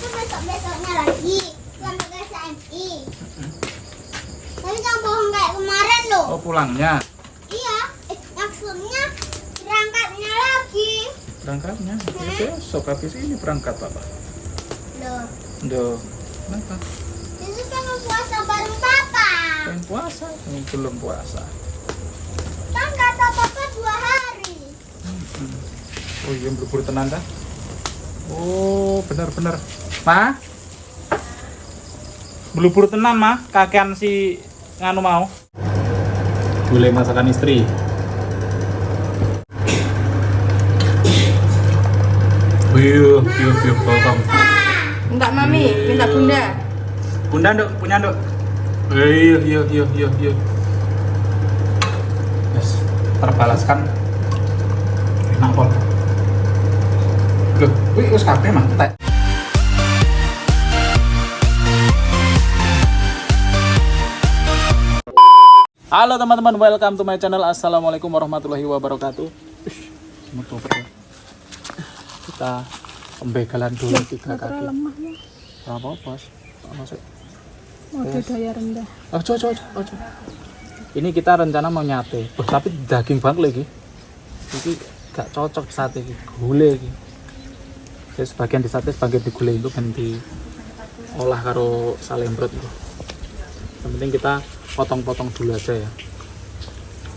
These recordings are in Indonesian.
itu besok-besoknya lagi. Sampai ke SMI. Tapi jangan bohong kayak kemarin loh. Oh, pulangnya. Iya, maksudnya berangkatnya lagi. Berangkatnya. Ya, besok habis ini berangkat, Papa. Loh, Duh. Kenapa? itu pengen puasa bareng papa. Pengen puasa? Ini belum puasa. Kan kata papa 2 hari. Oh iya, berburu tenan dah. Oh, benar-benar. Ma? Belubur tenan, mah. Kakean si nganu mau. Boleh masakan istri. Biuh, potong. Enggak mami, minta bunda. Bunda, Nduk, punya Nduk. Iya. Yes, terbalaskan. Enak kok. Loh, wis kabeh mah. Halo teman-teman, welcome to my channel. Assalamualaikum warahmatullahi wabarakatuh. Kita pembegalan dulu 3 kaki. Apa-apa, masuk. Daya rendah. Ojo. Ini kita rencana mau nyate. Oh, tapi daging banget lagi. Ini gak cocok sate iki, gule iki. Ya sebagian di sate, sebagian di gule itu kan diolah karo salembrot itu. Yang penting kita potong-potong dulu aja ya.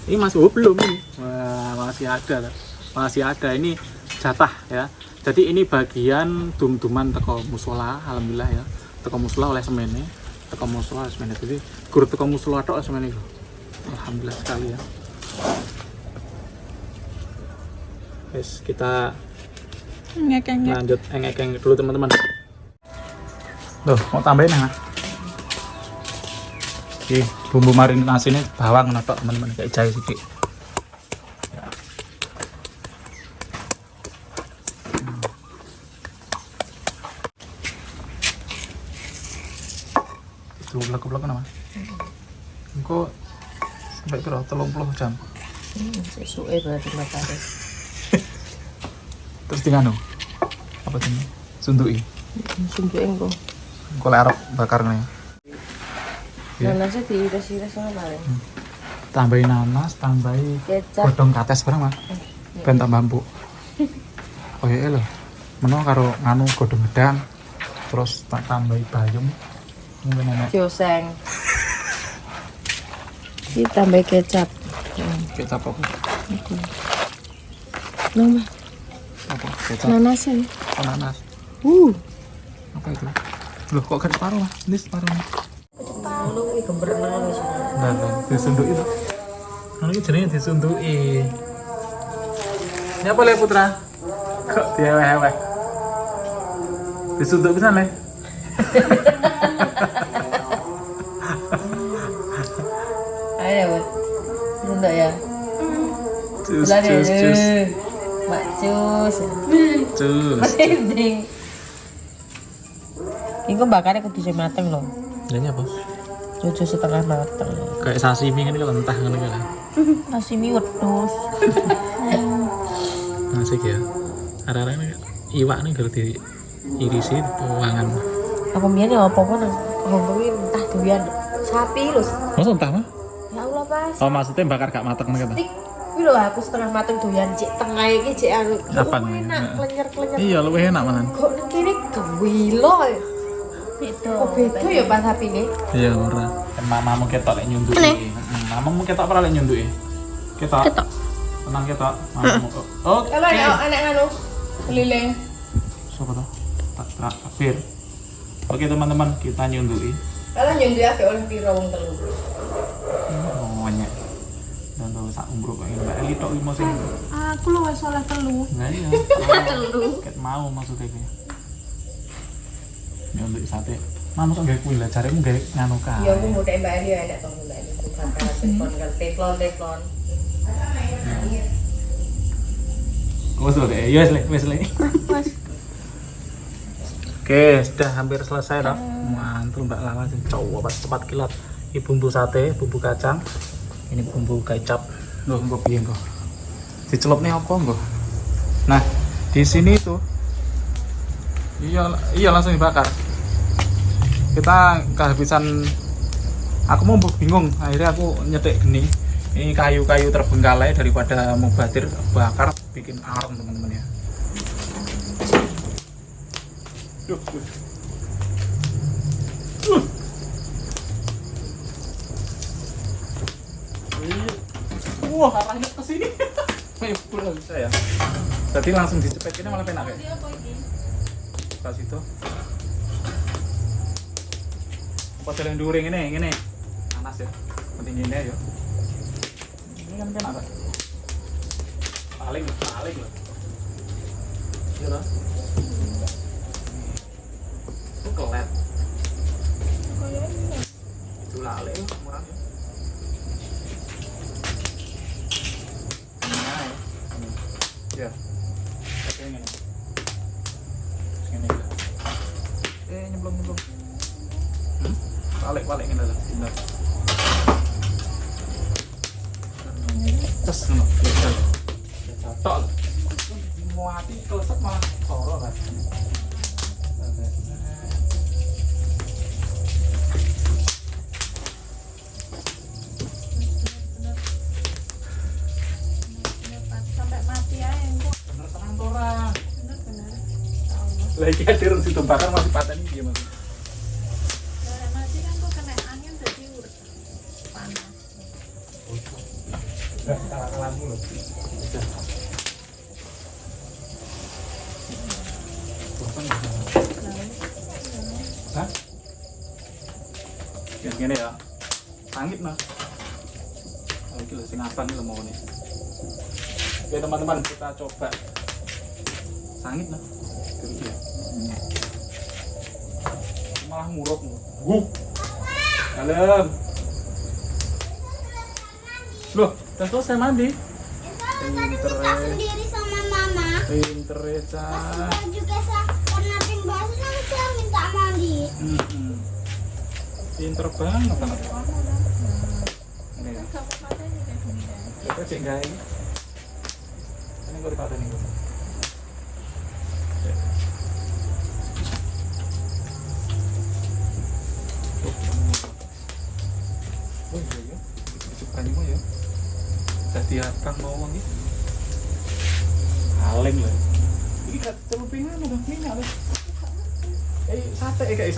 Ini masih belum ini. Wah, masih ada. Ini jatah ya. Jadi ini bagian dum-duman teko musola, alhamdulillah ya. Teko musola oleh semene. Jadi guru teko musola tok semene itu. Alhamdulillah sekali ya. Guys, kita lanjut engek-engek dulu teman-teman. Loh, mau tambahin ya? Oke, bumbu marinasi ini bawang notok teman-teman, kayak jahe sedikit. Ya. Itu blok-blok nama. Engko sampai piro 30 jam. Sesuai berarti matahari. Terus di nganu. Apa ini? Sundui. Sundui engko. Engko lek arep bakar nih. Ya. Nanasnya diiris-iris sama paling. Tambahin nanas, tambahin Kecap. godong kates bareng mah. Ben tambah empuk. Oh iya lho. Meno karo nganu godong gedang. Terus tak tambahi bayam. Mungkin enak. Joseng. Ditambah kecap. Kecap apa? Mama, Apa? Kecap. nanasnya. Oh, nanas. Apa itu? Loh kok kan separuh mah? Ini separuh mah. Lu gemberenang wis. Nah, disunduki to. Ngono iki jenenge disunduki. Ini apa le Putra? Kok dieweh-eweh? Disunduk pisan le. Ayo, Bud. Untuk ya. Cus. Mak cus. Cus. Mending. Iku bakarnya kudu sing mateng loh. Ini apa? Cucu setengah mateng. Kayak sashimi kan kalau mentah ngono kan. Nasi mie wedhus. Asik ya. Arek-arek iwak nih kalau diirisi tuangan. Aku mbiyen ya apa nang ngomong entah doyan sapi lho. Masa entah mah? Ya Allah, Pas. Oh, maksudnya bakar gak mateng nih kata. Kuwi lho aku setengah mateng doyan cek tengah iki cek anu. Kapan? Enak klenyer-klenyer. Iya, luwih enak malah. Kok ning kene gewilo. Beda. Oh, beda ya Pas sapine. Iya, ora. Kan mamamu ketok lek nyunduki. Mamamu ketok ora lek nyunduki. Ketok. Tenang ketok. Mamamu. Oh. Kalau ya anak anu keliling. Siapa tuh? Takbir. Oke teman-teman, kita nyunduki. Kalau nyundi ake oleh piro wong telu. Banyak. Dan tahu sak umroh kok ini Mbak Eli tok limo sing. Aku lu wis oleh telu. Nah iya. Ket mau maksudnya iki. Nyunduki sate. Mama kok gawe kuwi lah, jaremu gawe nganu kae. Ya aku mau tek Mbak Eli ya nek tong Mbak Eli bukan telepon kan teklon. Wes lho, ya wes le. Oke, sudah hampir selesai dong. Mantul Mbak Lala sing cowok pas cepat kilat. Ini bumbu sate, bumbu kacang. Ini bumbu kecap. Loh, engko piye engko? Dicelupne apa engko? Nah, di sini tuh Iya langsung dibakar. Kita kehabisan, aku mau bingung, akhirnya aku nyetek gini. Ini kayu-kayu terbengkalai daripada mubadir, bakar bikin arem teman-teman ya. Duh. Wah, arahnya ke sini. Ayo pulang bisa ya. Tadi langsung dicepet ini malah penak ya. Pas itu. Apa jalan during ini panas ya. Penting ini ya. Ini kan penak kan. Paling loh. Iya lah. Itu kelet. Itu lale murah ya. Ya, kayak gini. Nyemplung. Balik ini lah, benar. Terus ngono, ya catok. Mau hati kelesek malah soro kan. Lagi ada situ bakar masih patah nih dia mas. Mati kan kok kena angin jadi panas. Kalah-kalahmu loh. Hah? Gini ya. Sangit nah. Oh gila sing apa nih lo mau nih. Oke teman-teman kita coba. Sangit nah. Ya. Malah muruk. Dalam. Loh, udah selesai mandi. Tadi minta sendiri sama mama. Pinter ya, Ca. Pas juga karena pin basuh saya minta mandi. Pinter banget anak. Ini ya. Kita cek guys. Ini kok dipakai nih. Oh iya ya, disukai mah ya. Tadi apa mau lagi? Kaleng lah. Ini kat celupingan udah minyak lah. Sate kayak.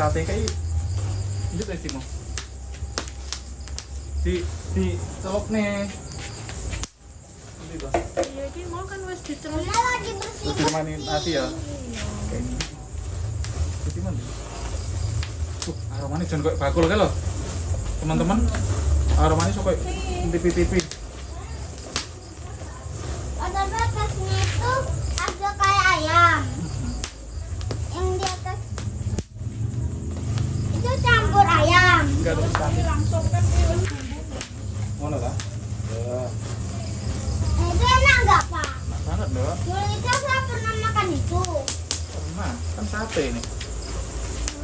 Ini tuh sih mau. Di celok nih. Nanti bah. Iya ini mau kan wes diceluk. Mama lagi bersih. Terus dimana nasi ya? Kayak ini. Itu mana? Aromanya jangan kayak bakul kan loh. Teman-teman, aromanya suka tipi-tipi. Pada atasnya itu ada kayak ayam. Yang di atas itu campur ayam. Enggak ada ikan. Langsung kan Mana lah? Ya, Itu enak nggak Pak? enak banget dong. Dulu itu saya pernah makan itu. Pernah, kan sate ini.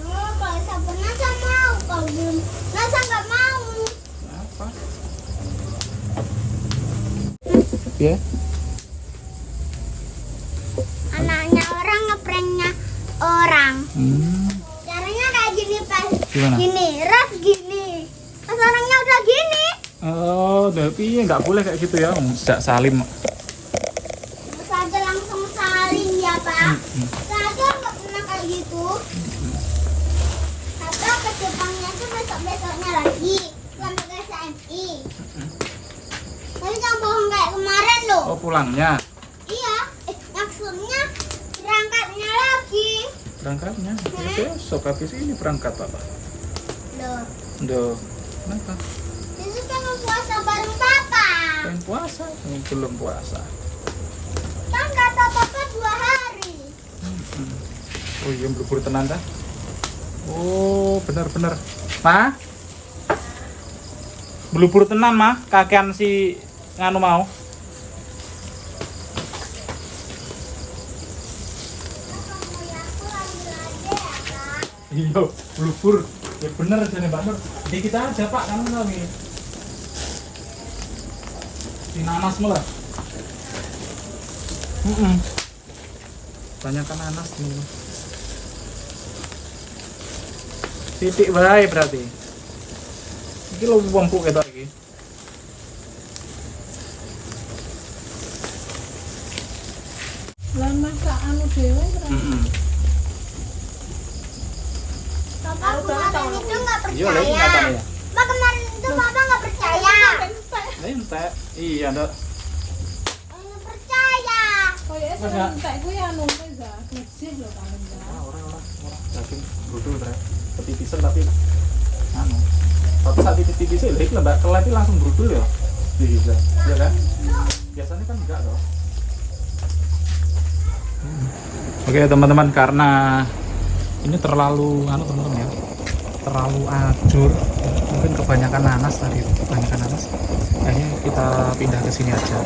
Oh, kalau saya pernah saya mau, kalau belum, saya nggak mau. Apa? Ya? Anaknya orang ngepranknya orang. Caranya kayak gini Pak. Gimana? Gini, ras gini. Pas orangnya udah gini. Oh, tapi nggak boleh kayak gitu ya, sejak salim. Terus aja langsung salin ya Pak. Saya aja nggak pernah kayak gitu. Atau ke Jepangnya tuh besok-besoknya lagi. Sama ke SMI. Tapi jangan bohong kayak kemarin loh. Oh, pulangnya. Iya, maksudnya berangkatnya lagi. Berangkatnya. Ya, besok habis ini berangkat Papa. Loh, Duh, kenapa? itu pengen puasa bareng Papa. Pengen puasa? Ini belum puasa. Kan kata Papa 2 hari. Oh iya, buru-buru tenan dah. Oh, benar-benar. Ma? Buru-buru tenan, mah. Kakean si nganu mau. Kamu ya aku ambil aja ya Kak. Iya, buru-buru. Ya bener jane Mbak Nur. Di kita aja Pak, kamu tahu ini. Di nanas malah. Banyak kan nanas nih. Titik bae berarti. Iki lho empuk ketok iki. Lah masak anu dhewe ora. Heeh. Papa kemarin itu nggak Iya, lagi percaya. nyatanya ya. Pak kemarin itu papa nggak percaya. Entek. Iya, Nduk. Nggak percaya. Koyoke Mas, sing ya. entek kuwi anu za, fleksib lho paling za. Ora. Daging brudul bre. Ketipisen tapi anu. Tapi saat tipis-tipis lho iki lembak kelet iki langsung brudul ya. Bisa. Iya kan? Biasanya kan enggak loh. Oke teman-teman, karena ini terlalu teman-teman ya, terlalu ajur, mungkin kebanyakan nanas tadi, kayaknya kita pindah ke sini aja.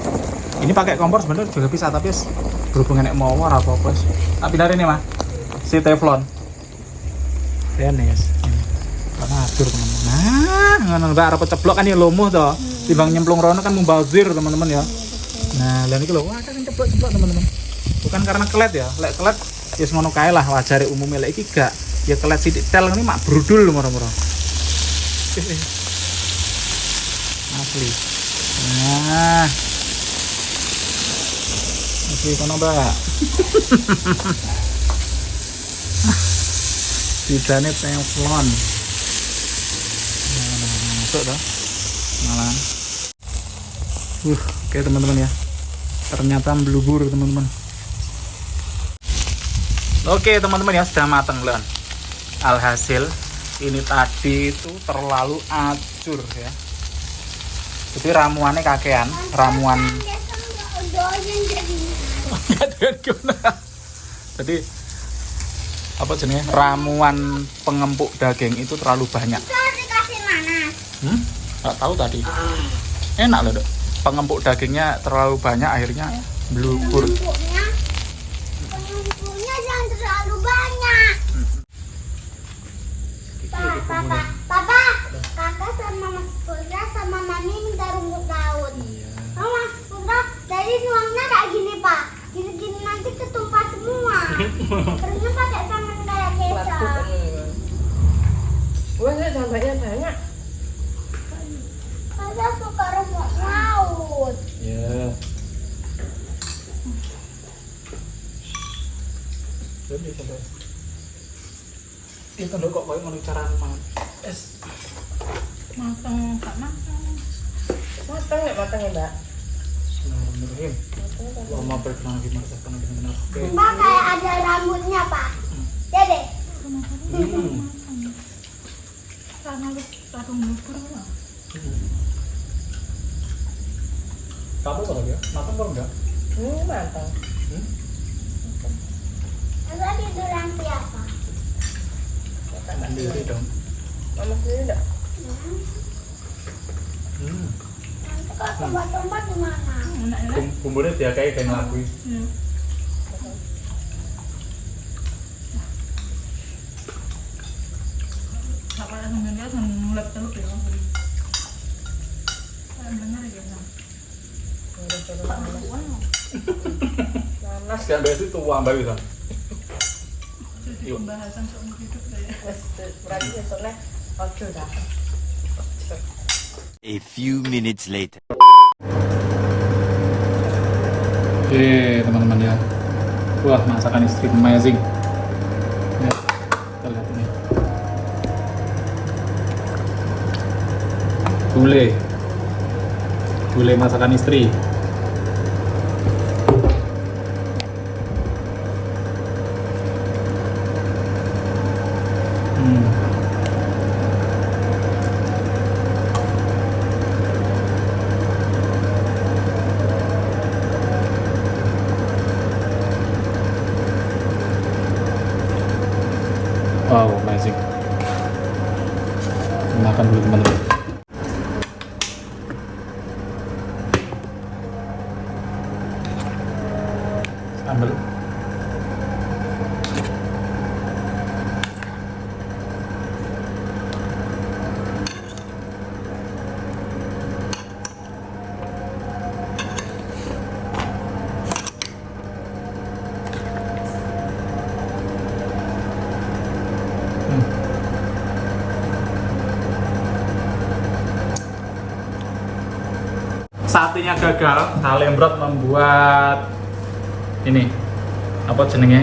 Ini pakai kompor sebenarnya juga bisa, tapi berhubung enek mau apa-apa tak pindahin nih mah si teflon tenis ini karena ajur teman-teman. Nah ngono mbak arep ceblok kan ya lomuh toh, timbang nyemplung rono kan mubazir teman-teman ya. Nah lan iki lho, wah kan ceblok teman-teman. Bukan karena kelet ya, lek kelet ya ngono kae lah wajare umumnya, lek iki gak ya kelet sithik tel ini mak brudul moro-moro. Asli. Nah. Asli kono, Mbak. Sidane teflon. Nah, masuk toh. Malahan. Oke teman-teman ya. Ternyata blubur teman-teman. Oke teman-teman ya, sudah matang belum? Alhasil ini tadi itu terlalu acur ya. Jadi ramuannya kakean, ramuan. Jadi apa jenisnya? Ramuan pengempuk daging itu terlalu banyak. Itu harus dikasih nanas. Nggak tahu tadi. Enak loh, Dok. Pengempuk dagingnya terlalu banyak akhirnya blubur. Pengumpulnya jangan terlalu banyak. Papa, kakak sama Mas Putra sama Mami minta rumput laut. Oh, Mas Putra, dari nuangnya kayak gini Pak. Gini-gini nanti ketumpah semua. Terusnya pakai tangan kayak kecap. Wah, jangan banyak. Saya suka rumput laut. Ya. Jadi sampai itu lho kok koyo ngono carane mangan. Mateng, tak mateng. Mateng nek mateng ya, Mbak. Bismillahirrahmanirrahim. Allahumma barik lana fi ma razaqtana benar. Oke. Pak kayak ada rambutnya Pak. Dede. Karena lu satu blubur lah. Kamu kalau ya? Matang kalau enggak? Mateng. Ada tiduran siapa? Sendiri dong. Mama sendiri enggak? Nanti kalau tobat-tobat gimana? Enak. Bumbunya dia kayak ngakui. Apa yang dia ngulap telur ya? Benar ya, Bang. Nanas kan biasa itu wambah bisa. Jadi pembahasan seumur hidup saya. Berarti besoknya ojo dah. A few minutes later. Oke teman-teman ya. Wah masakan istri amazing. Ya, kita lihat ini. Gulai masakan istri. Wow, amazing. Makan dulu teman-teman. Sambal. satenya gagal, Salembrot membuat ini apa jenenge?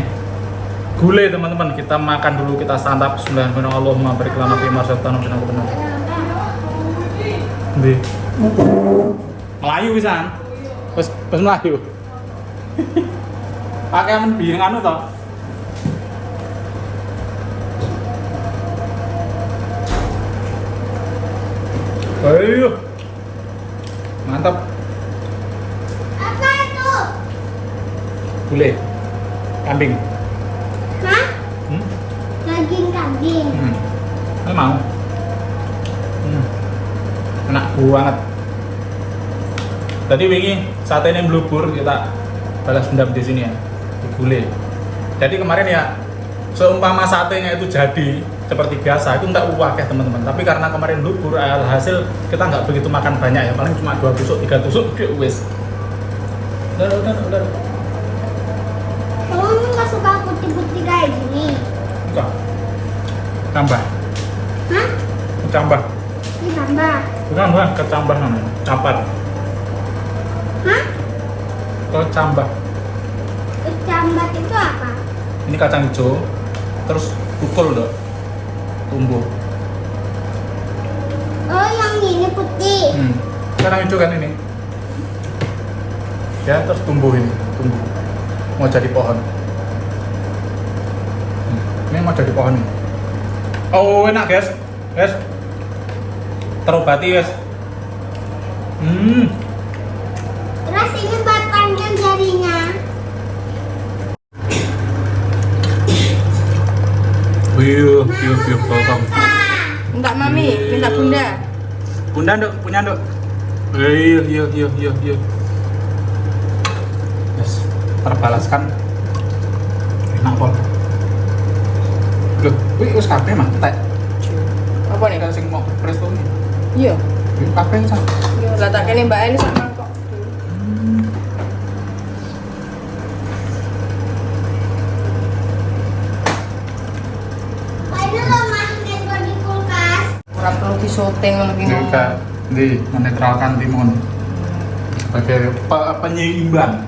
Gulai teman-teman. Kita makan dulu, kita santap. Bismillahirrahmanirrahim. Allahumma barik lana fi ma razaqtana wa qina Ndi. Melayu pisan. Wis melayu. Pakai amen biyen anu to. Ayo. Mantap. Apa itu? Gulai kambing. Hah? Hmm? Daging kambing. Ini mau. Enak banget. Tadi wingi sate ini melubur, kita balas dendam di sini ya, di gulai. Jadi kemarin ya, seumpama satenya itu jadi seperti biasa, itu enggak wakeh teman-teman. Tapi karena kemarin melubur, hasil kita nggak begitu makan banyak ya, paling cuma 2 tusuk, 3 tusuk, wes. Udah. Kamu nggak suka putih-putih kayak gini? Enggak. Tambah. Hah? Tambah. Ditambah. Bukan, kecambah namanya. Capat. Hah? Kecambah. Kecambat itu apa? Ini kacang hijau, terus pukul dong, tumbuh. Oh, yang ini putih. Kacang hijau kan ini. Ya, terus tumbuh ini, tumbuh. Mau jadi pohon. Ini mau jadi pohon. Oh, enak guys, terobati guys. Terus ini batangnya jarinya. Wih, potong. Minta mami, minta bunda. Bunda dok, punya dok. Iya. Yes, terbalaskan. Enak kok. Loh, wih, wis kabeh mah, tek. Apa nih? Kan sing mau presto nih. Iya. Wih, kabeh san. Iya, lah tak kene Mbak Eli sama kok. Ini lo magnet di kulkas. Ora perlu disyuting ngono ki. Juga di menetralkan timun sebagai penyeimbang.